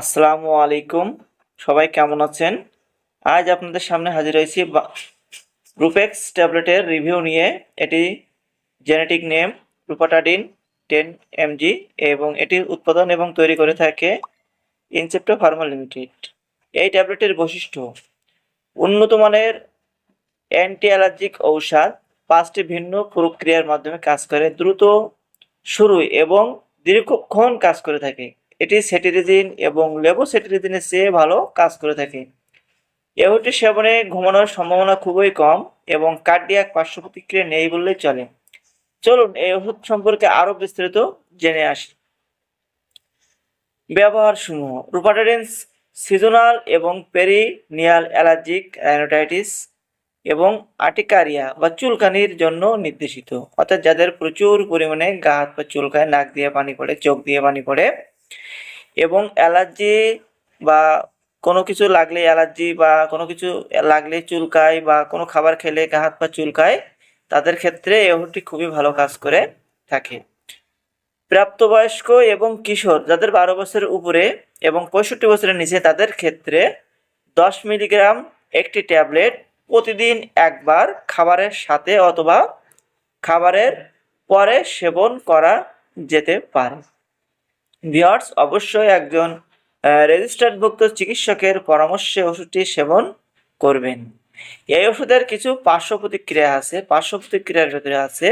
আসসালামু আলাইকুম। সবাই কেমন আছেন? আজ আপনাদের সামনে হাজির হয়েছি রুপেক্স ট্যাবলেটের রিভিউ নিয়ে। এটি জেনেটিক নেম রুপাটাডিন 10 mg এবং এটির উৎপাদন এবং তৈরি করে থাকে ইনসেপ্টো ফার্মা লিমিটেড। এই ট্যাবলেটের বৈশিষ্ট্য: উন্নত মানের অ্যান্টি অ্যালার্জিক ঔষধ, 5টি ভিন্ন প্রক্রিয়ার মাধ্যমে কাজ করে, দ্রুত শুরু এবং দীর্ঘক্ষণ কাজ করে থাকে। এটি সেটিরিজিন এবং লেভোসেটিরিজিনের চেয়ে ভালো কাজ করে থাকে। এই ওষুধটি সেবনে ঘুমানোর সম্ভাবনা খুবই কম এবং কার্ডিয়াক পার্শ্ব প্রতিক্রিয়া নেই বললেই চলে। চলুন এই ওষুধ সম্পর্কে আরো বিস্তারিত জেনে আসি। ব্যবহার সমূহ: রুপাটাডিন সিজনাল এবং পেরিনিয়াল অ্যালার্জিক রাইনোটাইটিস এবং আর্টিকারিয়া বা চুলকানির জন্য নির্দেশিত, অর্থাৎ যাদের প্রচুর পরিমাণে গা হাত পা চুলকায়, নাক দিয়ে পানি পড়ে, চোখ দিয়ে পানি পড়ে এবং অ্যালার্জি বা কোনো কিছু লাগলে অ্যালার্জি বা কোনো কিছু লাগলে চুলকায় বা কোনো খাবার খেলে গা হাত পা চুলকায়, তাদের ক্ষেত্রে এই ওষুধটি খুবই ভালো কাজ করে থাকে। প্রাপ্তবয়স্ক এবং কিশোর, যাদের 12 বছরের উপরে এবং 65 বছরের নিচে, তাদের ক্ষেত্রে 10 মিলিগ্রাম একটি ট্যাবলেট প্রতিদিন একবার খাবারের সাথে অথবা খাবারের পরে সেবন করা যেতে পারে। ভিউয়ার্স, অবশ্যই একজন রেজিস্টার্ডভুক্ত চিকিৎসকের পরামর্শে ওষুধটি সেবন করবেন। এই ওষুধের কিছু পার্শ্ব প্রতিক্রিয়া আছে। পার্শ্ব প্রতিক্রিয়ার ভেতরে আছে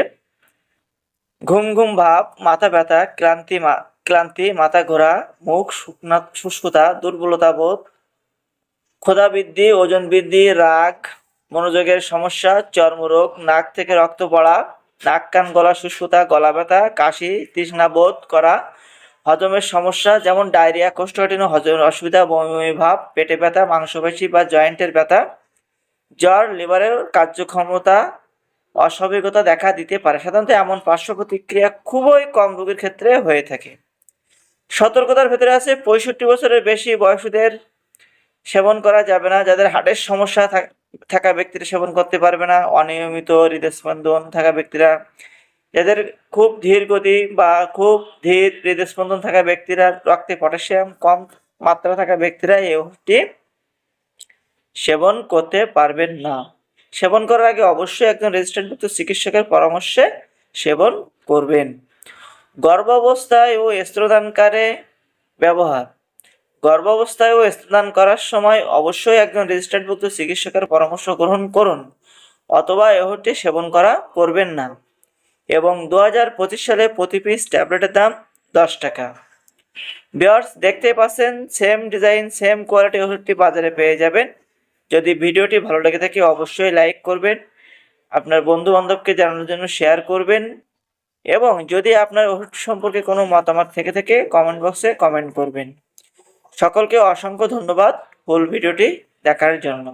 ঘুম ঘুম ভাব, মাথা ব্যথা, ক্লান্তি, মাথা ঘোরা, মুখ শুষ্কতা, দুর্বলতা বোধ, ক্ষুধা বৃদ্ধি, ওজন বৃদ্ধি, রাগ, মনোযোগের সমস্যা, চর্মরোগ, নাক থেকে রক্ত পড়া, নাক কান গলা শুষ্কতা, গলা ব্যথা, কাশি, তৃষ্ণা বোধ করা, হজমের সমস্যা যেমন ডায়রিয়া, কোষ্ঠকাঠিন্য, হজমের অসুবিধা, বমি ভাব, পেটে ব্যথা, মাংসপেশি বা জয়েন্টের ব্যথা, জ্বর, লিভারের কার্যক্ষমতা অস্বাভাবিকতা দেখা দিতে পারে। সাধারণত এমন পার্শ্ব প্রতিক্রিয়া খুবই কম রোগীর ক্ষেত্রে হয়ে থাকে। সতর্কতার ভেতরে আছে 65 বছরের বেশি বয়সীদের সেবন করা যাবে না। যাদের হার্টের সমস্যা থাকা ব্যক্তিরা সেবন করতে পারবে না। অনিয়মিত হৃদস্পন্দন থাকা ব্যক্তিরা, যাদের খুব ধীর গতি বা খুব ধীর হৃদস্পন্দন থাকা ব্যক্তিরা, রক্তে পটাশিয়াম কম মাত্রা থাকা ব্যক্তিরা এই ওষুধটি সেবন করতে পারবেন না। সেবন করার আগে অবশ্যই একজন রেজিস্ট্রেশনভুক্ত চিকিৎসকের পরামর্শে সেবন করবেন। গর্ভাবস্থায় ও স্তন্যদানকালে ব্যবহার: গর্ভাবস্থায় ও স্তন্যদান করার সময় অবশ্যই একজন রেজিস্ট্রেশনভুক্ত চিকিৎসকের পরামর্শ গ্রহণ করুন, অথবা এই ওষুধটি সেবন করা করবেন না। এবং 2025 সালে প্রতি পিস ট্যাবলেটের দাম 10 টাকা। ভিউয়ার্স, দেখতেই পাচ্ছেন সেম ডিজাইন সেম কোয়ালিটি ওষুধটি বাজারে পেয়ে যাবেন। যদি ভিডিওটি ভালো লেগে থাকে অবশ্যই লাইক করবেন, আপনার বন্ধু বান্ধবকে জানানোর জন্য শেয়ার করবেন এবং যদি আপনার ওষুধ সম্পর্কে কোনো মতামত থেকে থাকে কমেন্ট বক্সে কমেন্ট করবেন। সকলকে অসংখ্য ধন্যবাদ ফুল ভিডিওটি দেখার জন্য।